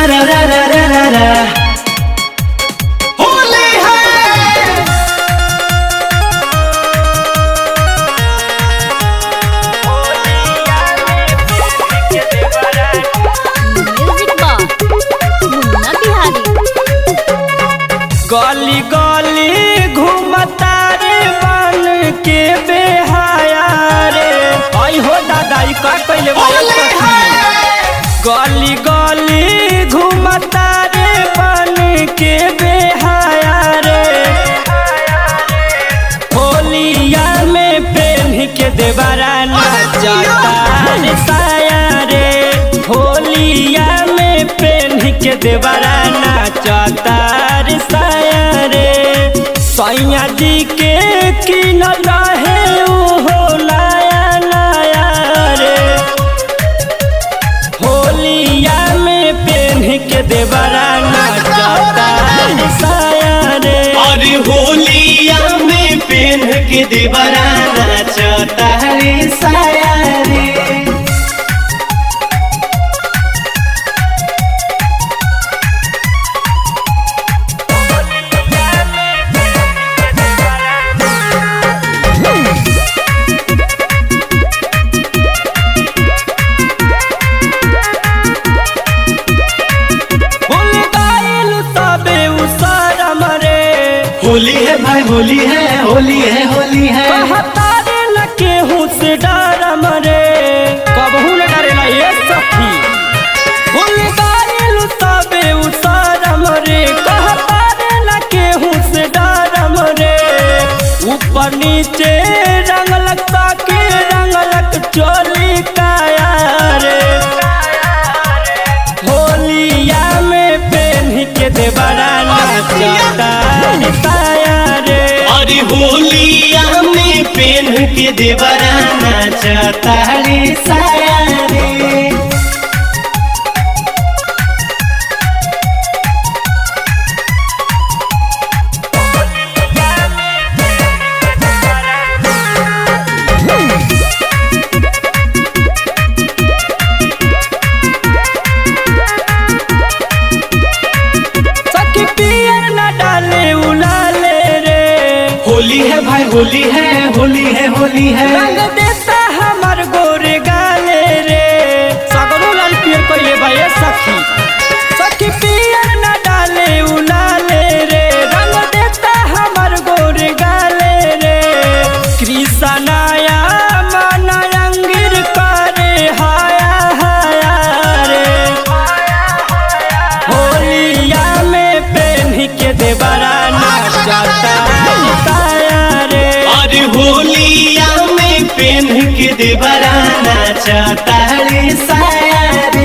सारा रा रा रा रा रा होली है। गली गली घूमता रे बन के बेहाया रे। आई हो दादा का कैले गली गली घूमता रे बन के बेहाया रे। होलिया में पहन के देवरा नाचता रे साया रे। होलिया में पहन के देवरा नाचता रे साया रे। सैया जी के किनल रहे हो नया नया रे। होलिया में पहन के देवरा नाचता रे साया रे। अरे होलिया में पहन के देवरा नाचता रे साया रे। होली है भाई होली है होली है होली है। कहतारे न केहू से डर मरे कबहू न डरेला ये सखी। होली गाइलु तबे उसार मरे कहतारे न केहू से डर मरे। ऊपर नीचे रंगलक ताके रंगलक चोली काया रे। होलिया में पहन के देवरा नाचता रे साया रे। अरे होलिया में पहन के देवरा नाचता रे साया रे। सखी पियर न डाले उलाले रे। होली है भाई होली है होली है होली है। रंग देता हमर गोरे गाले रे। सगरो लाल पियर कइले भाई सखी। सखी पियर न डाले उलाले रे। रंग देता हमर गोरे गाले रे। कृष्णाया मन रंगीर करे हाया हाया रे। होलिया में पहन के देवरा नाचता रे साया रे। अरे होलिया में पहन के देवरा नाचता रे साया रे।